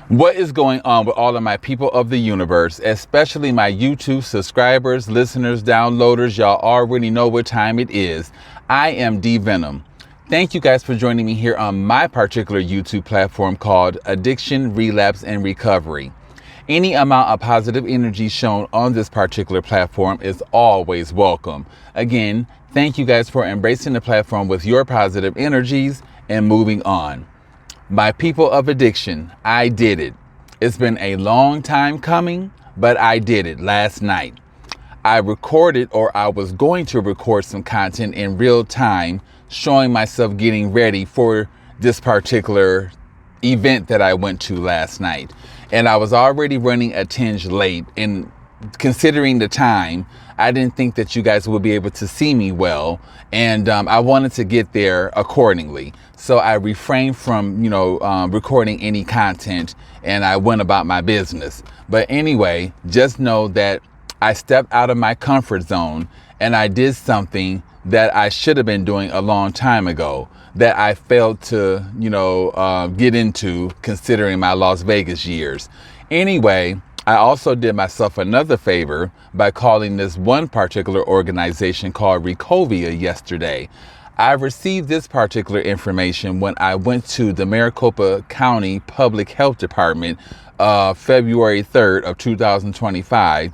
What is going on with all of my people of the universe, especially my YouTube subscribers, listeners, downloaders? Y'all already know what time it is. I am D Venom. Thank you guys for joining me here on my particular YouTube platform called Addiction, Relapse, and Recovery. Any amount of positive energy shown on this particular platform is always welcome. Again, thank you guys for embracing the platform with your positive energies and moving on. My people of addiction, I did it. It's been a long time coming, but I did it last night. I recorded, or I was going to record some content in real time, showing myself getting ready for this particular event that I went to last night. And I was already running a tinge late, and considering the time, I didn't think that you guys would be able to see me well, and I wanted to get there accordingly. So I refrained from, recording any content, and I went about my business. But anyway, just know that I stepped out of my comfort zone, and I did something that I should have been doing a long time ago, that I failed to, get into, considering my Las Vegas years. Anyway, I also did myself another favor by calling this one particular organization called Recovia yesterday. I received this particular information when I went to the Maricopa County Public Health Department February 3rd of 2025,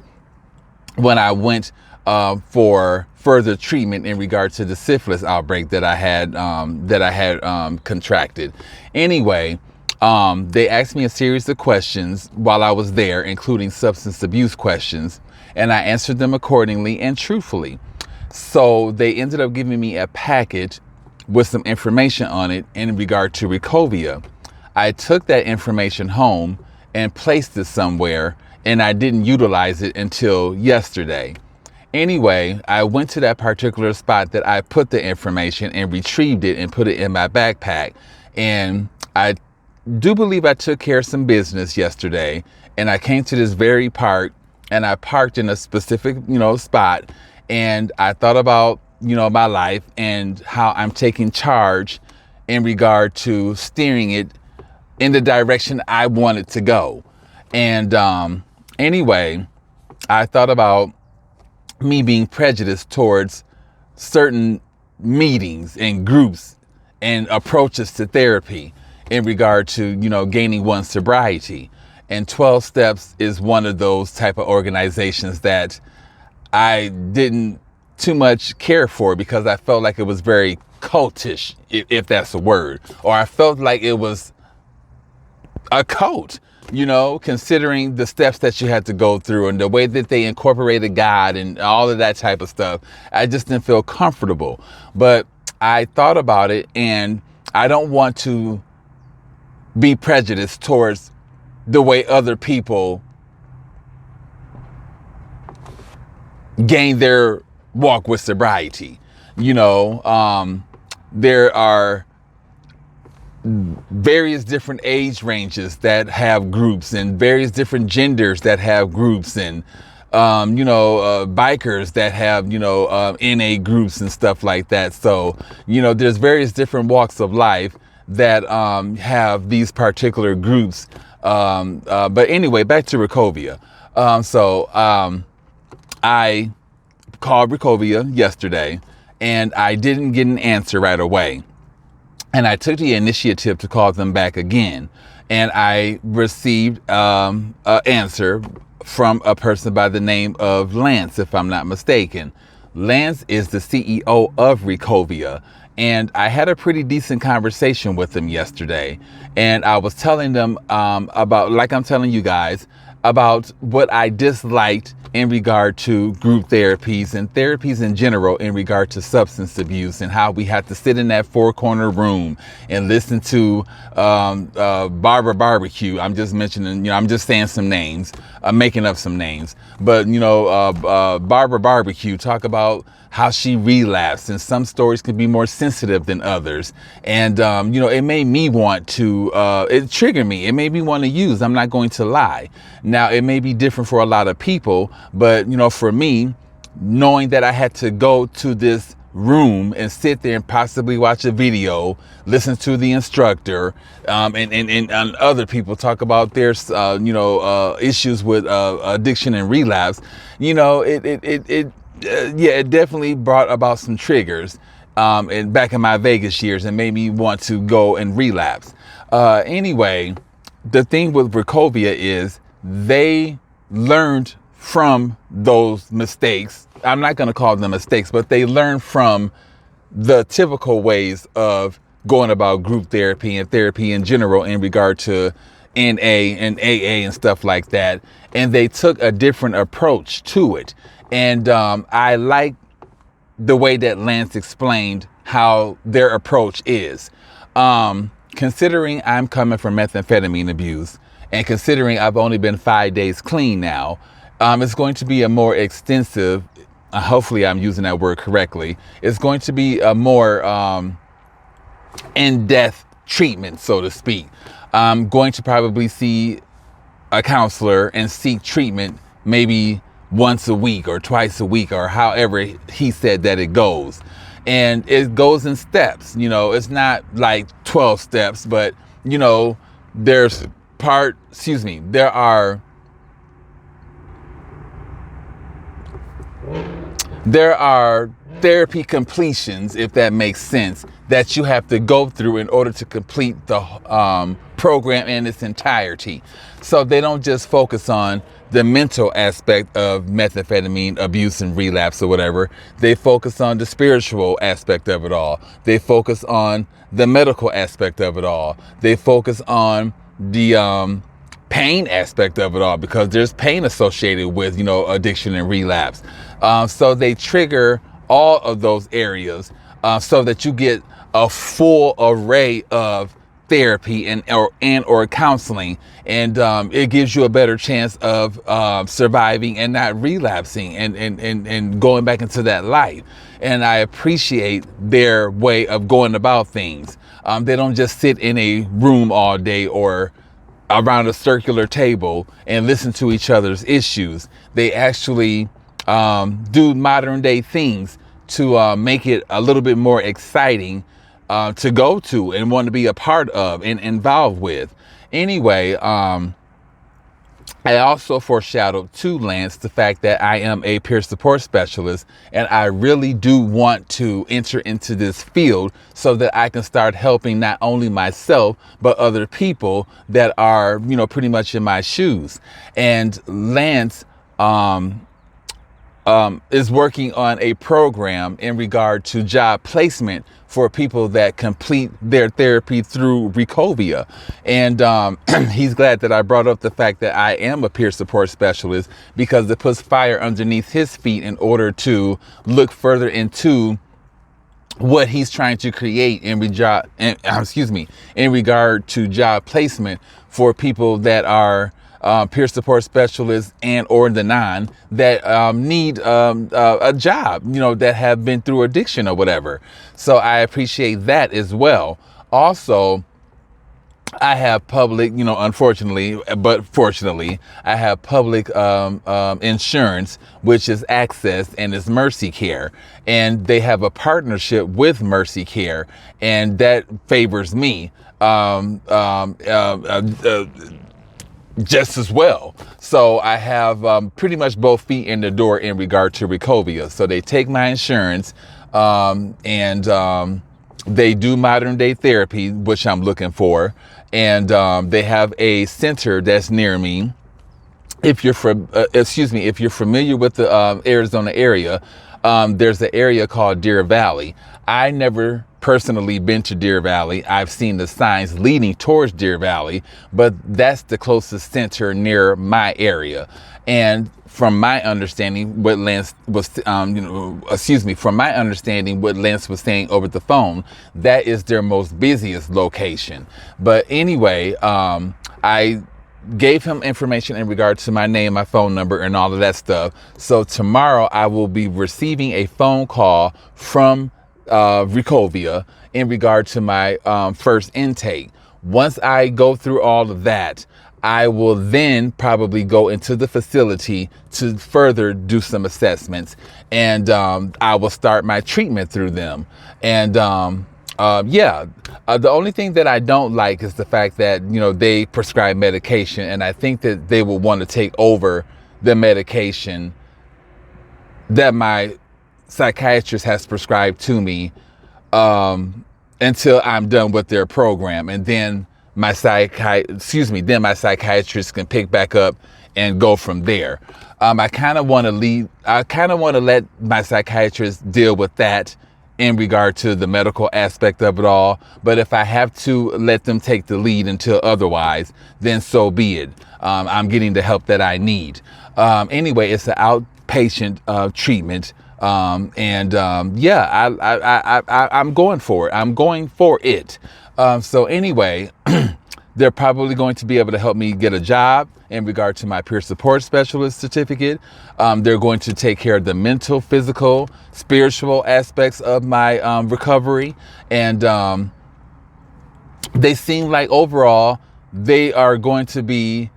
when I went for further treatment in regard to the syphilis outbreak that I had contracted. Anyway, they asked me a series of questions while I was there, including substance abuse questions, and I answered them accordingly and truthfully. So they ended up giving me a package with some information on it in regard to Recovia. I took that information home and placed it somewhere, and I didn't utilize it until yesterday. Anyway, I went to that particular spot that I put the information and retrieved it and put it in my backpack. And I do believe I took care of some business yesterday, and I came to this very park, and I parked in a specific, spot, and I thought about, my life and how I'm taking charge in regard to steering it in the direction I want it to go. And anyway, I thought about me being prejudiced towards certain meetings and groups and approaches to therapy in regard to, gaining one's sobriety. And 12 Steps is one of those type of organizations that I didn't too much care for, because I felt like it was very cultish, if that's a word, or I felt like it was a cult, considering the steps that you had to go through and the way that they incorporated God and all of that type of stuff. I just didn't feel comfortable. But I thought about it, and I don't want to be prejudiced towards the way other people gain their walk with sobriety. There are various different age ranges that have groups, and various different genders that have groups, and bikers that have NA groups and stuff like that. So there's various different walks of life that have these particular groups. But anyway, back to Recovia. I called Recovia yesterday, and I didn't get an answer right away. And I took the initiative to call them back again. And I received an answer from a person by the name of Lance, if I'm not mistaken. Lance is the CEO of Recovia. And I had a pretty decent conversation with them yesterday. And I was telling them about, like I'm telling you guys, about what I disliked in regard to group therapies and therapies in general in regard to substance abuse, and how we had to sit in that four-corner room and listen to Barbara Barbecue. I'm just mentioning, I'm just saying some names, making up some names. But, Barbara Barbecue talk about how she relapsed, and some stories can be more sensitive than others. And, it made me want to, it triggered me. It made me want to use. I'm not going to lie. Now, it may be different for a lot of people, but, for me, knowing that I had to go to this room and sit there and possibly watch a video, listen to the instructor, and other people talk about their, issues with addiction and relapse, it definitely brought about some triggers and back in my Vegas years and made me want to go and relapse. Anyway, the thing with Wachovia is they learned from those mistakes. I'm not going to call them mistakes, but they learned from the typical ways of going about group therapy and therapy in general in regard to NA and AA and stuff like that. And they took a different approach to it. And I like the way that Lance explained how their approach is. Considering I'm coming from methamphetamine abuse and considering I've only been 5 days clean now, it's going to be a more extensive, hopefully I'm using that word correctly, it's going to be a more in-depth treatment, so to speak. I'm going to probably see a counselor and seek treatment maybe once a week or twice a week or however he said that it goes. And it goes in steps, it's not like 12 steps, but there are therapy completions, if that makes sense, that you have to go through in order to complete the program in its entirety. So they don't just focus on the mental aspect of methamphetamine abuse and relapse or whatever. They focus on the spiritual aspect of it all. They focus on the medical aspect of it all. They focus on the pain aspect of it all, because there's pain associated with, addiction and relapse. So they trigger all of those areas so that you get a full array of therapy and or counseling, and it gives you a better chance of surviving and not relapsing and going back into that life. And I appreciate their way of going about things. They don't just sit in a room all day or around a circular table and listen to each other's issues. They actually do modern day things to make it a little bit more exciting to go to and want to be a part of and involved with. Anyway, I also foreshadowed to Lance the fact that I am a peer support specialist, and I really do want to enter into this field so that I can start helping not only myself, but other people that are, pretty much in my shoes. And Lance is working on a program in regard to job placement for people that complete their therapy through Wachovia. And he's glad that I brought up the fact that I am a peer support specialist, because it puts fire underneath his feet in order to look further into what he's trying to create in regard to job placement for people that are peer support specialists and or the non that need a job, that have been through addiction or whatever. So I appreciate that as well. Also, I have public, unfortunately, but fortunately, I have public insurance, which is Access and is Mercy Care. And they have a partnership with Mercy Care, and that favors me just as well. So I have pretty much both feet in the door in regard to Wachovia. So they take my insurance and they do modern day therapy, which I'm looking for. And they have a center that's near me. If you're familiar with the Arizona area, there's an area called Deer Valley. I never personally been to Deer Valley. I've seen the signs leading towards Deer Valley, but that's the closest center near my area. And from my understanding, what Lance was, from my understanding, what Lance was saying over the phone, that is their most busiest location. But anyway, I gave him information in regard to my name, my phone number, and all of that stuff. So tomorrow I will be receiving a phone call from Wachovia in regard to my first intake. Once I go through all of that, I will then probably go into the facility to further do some assessments, and I will start my treatment through them. And the only thing that I don't like is the fact that, they prescribe medication, and I think that they will want to take over the medication that my psychiatrist has prescribed to me until I'm done with their program, and then my psychiatrist can pick back up and go from there. I kind of want to let my psychiatrist deal with that in regard to the medical aspect of it all. But if I have to let them take the lead until otherwise, then so be it. I'm getting the help that I need. Anyway, it's an outpatient treatment. I'm going for it. I'm going for it. So anyway, they're probably going to be able to help me get a job in regard to my peer support specialist certificate. They're going to take care of the mental, physical, spiritual aspects of my recovery. And they seem like overall, they are going to be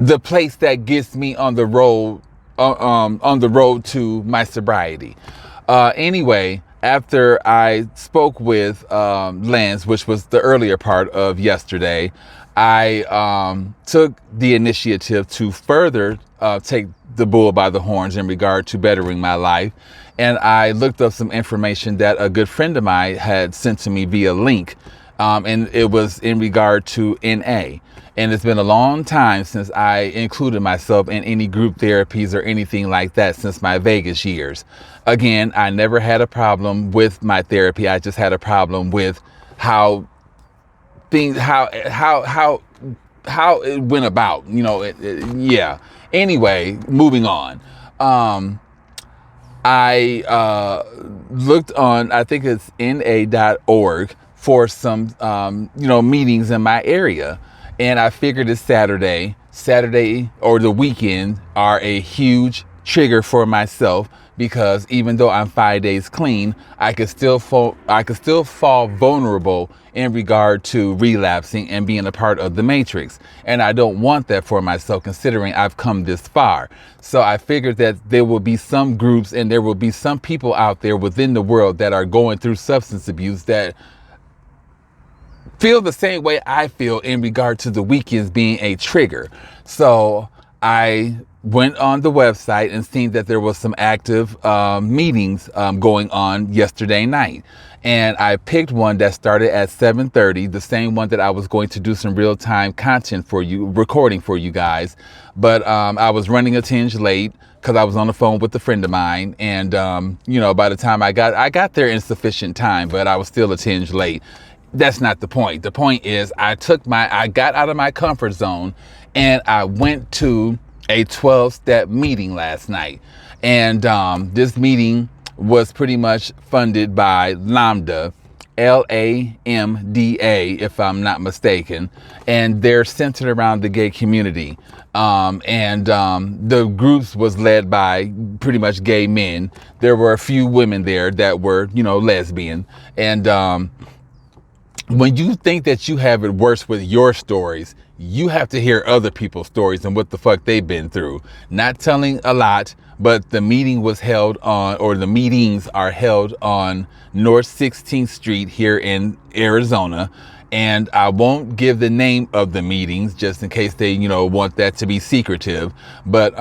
the place that gets me on the road to my sobriety. Anyway, after I spoke with Lance, which was the earlier part of yesterday, I took the initiative to further take the bull by the horns in regard to bettering my life. And I looked up some information that a good friend of mine had sent to me via link. And it was in regard to NA. And it's been a long time since I included myself in any group therapies or anything like that since my Vegas years. Again, I never had a problem with my therapy. I just had a problem with how things, how it went about, yeah. Anyway, moving on. I looked on, I think it's na.org for some, meetings in my area. And I figured it's Saturday or the weekend are a huge trigger for myself, because even though I'm 5 days clean, I could still fall vulnerable in regard to relapsing and being a part of the matrix. And I don't want that for myself, considering I've come this far. So I figured that there will be some groups and there will be some people out there within the world that are going through substance abuse that feel the same way I feel in regard to the weekends being a trigger. So I went on the website and seen that there was some active meetings going on yesterday night. And I picked one that started at 7:30, the same one that I was going to do some real-time content for you, recording for you guys. But I was running a tinge late because I was on the phone with a friend of mine. And, by the time I got there in sufficient time, but I was still a tinge late. That's not the point. The point is I got out of my comfort zone and I went to a 12-step meeting last night. And this meeting was pretty much funded by Lambda, LAMDA, if I'm not mistaken. And they're centered around the gay community. The groups was led by pretty much gay men. There were a few women there that were, lesbian. And when you think that you have it worse with your stories, you have to hear other people's stories and what the fuck they've been through. Not telling a lot, but the meetings are held on North 16th Street here in Arizona. And I won't give the name of the meetings just in case they, want that to be secretive. But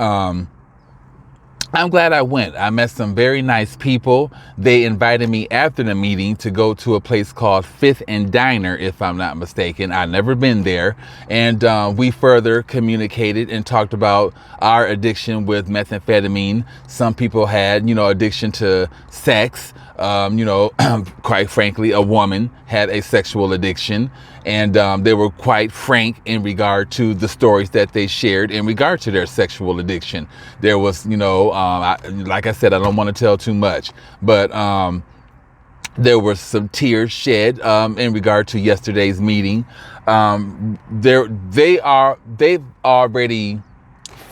I'm glad I went. I met some very nice people. They invited me after the meeting to go to a place called Fifth and Diner, if I'm not mistaken. I've never been there. And we further communicated and talked about our addiction with methamphetamine. Some people had, addiction to sex. Quite frankly, a woman had a sexual addiction. And they were quite frank in regard to the stories that they shared in regard to their sexual addiction. There was, like I said, I don't want to tell too much, but there were some tears shed in regard to yesterday's meeting. They've already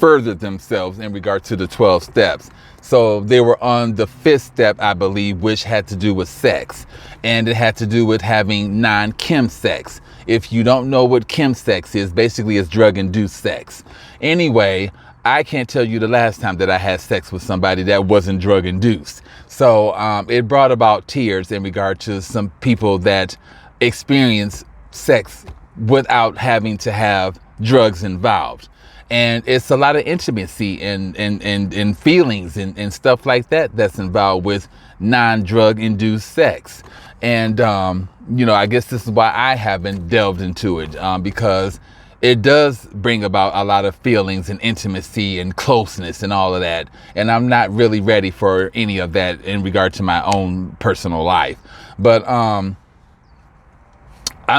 furthered themselves in regard to the 12 steps. So they were on the 5th step, I believe, which had to do with sex, and it had to do with having non-chem sex. If you don't know what chem sex is, basically it's drug-induced sex. Anyway, I can't tell you the last time that I had sex with somebody that wasn't drug-induced. So it brought about tears in regard to some people that experience sex without having to have drugs involved. And it's a lot of intimacy and feelings and stuff like that that's involved with non-drug induced sex. And, you know, I guess this is why I haven't delved into it, because it does bring about a lot of feelings and intimacy and closeness and all of that. And I'm not really ready for any of that in regard to my own personal life. But I'm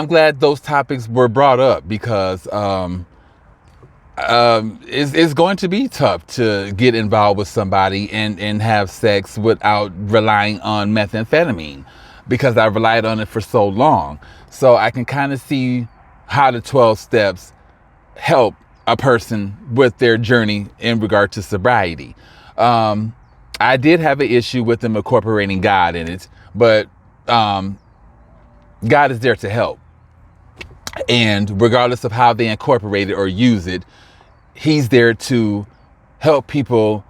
glad those topics were brought up, because it's going to be tough to get involved with somebody and have sex without relying on methamphetamine, because I relied on it for so long. So I can kind of see how the 12 steps help a person with their journey in regard to sobriety. I did have an issue with them incorporating God in it, but God is there to help. And regardless of how they incorporate it or use it, he's there to help people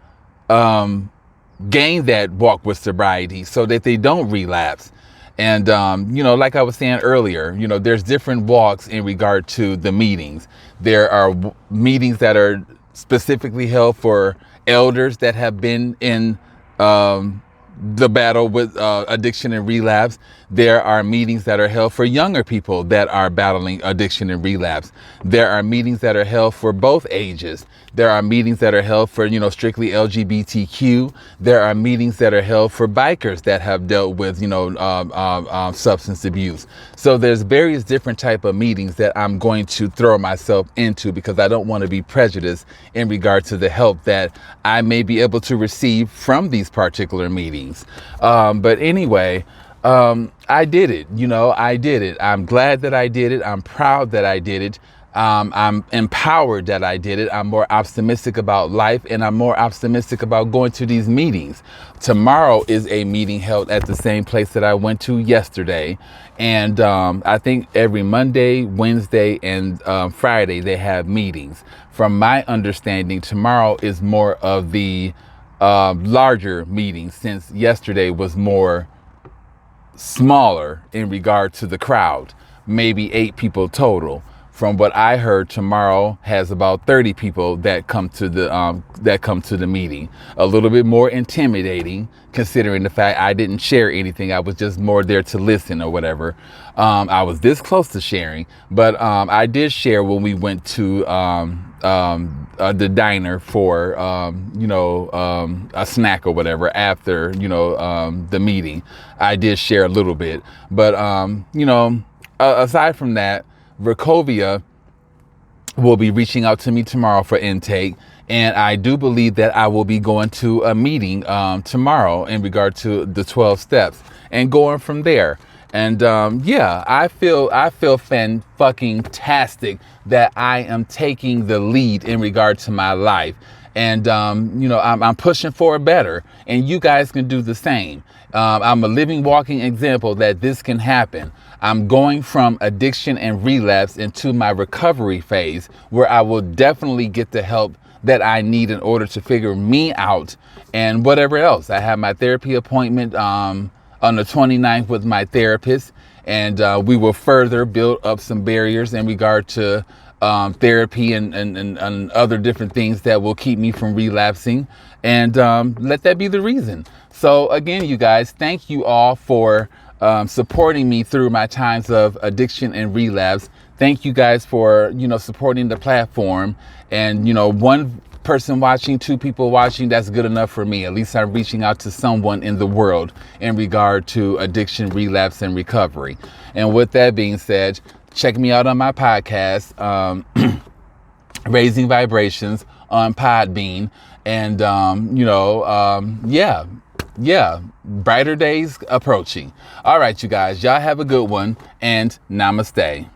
gain that walk with sobriety so that they don't relapse. And, you know, like I was saying earlier, you know, there's different walks in regard to the meetings. There are meetings that are specifically held for elders that have been in the battle with addiction and relapse. There are meetings that are held for younger people that are battling addiction and relapse. There are meetings that are held for both ages. There are meetings that are held for, you know, strictly LGBTQ. There are meetings that are held for bikers that have dealt with, you know, substance abuse. So there's various different type of meetings that I'm going to throw myself into, because I don't want to be prejudiced in regard to the help that I may be able to receive from these particular meetings. But anyway, I did it. You know, I did it. I'm glad that I did it. I'm proud that I did it. I'm empowered that I did it. I'm more optimistic about life, and I'm more optimistic about going to these meetings. Tomorrow is a meeting held at the same place that I went to yesterday. And I think every Monday, Wednesday, and Friday they have meetings. From my understanding, tomorrow is more of the larger meetings, since yesterday was more smaller in regard to the crowd, maybe 8 people total. From what I heard, tomorrow has about 30 people that come to the meeting. A little bit more intimidating, considering the fact I didn't share anything. I was just more there to listen or whatever. I was this close to sharing, but I did share when we went to the diner for a snack or whatever after the meeting. I did share a little bit, but aside from that, Wachovia will be reaching out to me tomorrow for intake, and I do believe that I will be going to a meeting tomorrow in regard to the 12 steps and going from there. And I feel fan-fucking-tastic that I am taking the lead in regard to my life. And, I'm pushing for better, and you guys can do the same. I'm a living, walking example that this can happen. I'm going from addiction and relapse into my recovery phase, where I will definitely get the help that I need in order to figure me out and whatever else. I have my therapy appointment on the 29th with my therapist, and we will further build up some barriers in regard to therapy and other different things that will keep me from relapsing, and let that be the reason. So again, you guys, thank you all for supporting me through my times of addiction and relapse. Thank you guys for supporting the platform, and one person watching, 2 people watching, that's good enough for me. At least I'm reaching out to someone in the world in regard to addiction, relapse, and recovery. And with that being said, check me out on my podcast, Raising Vibrations, on Podbean. And, brighter days approaching. All right, you guys, y'all have a good one, and namaste.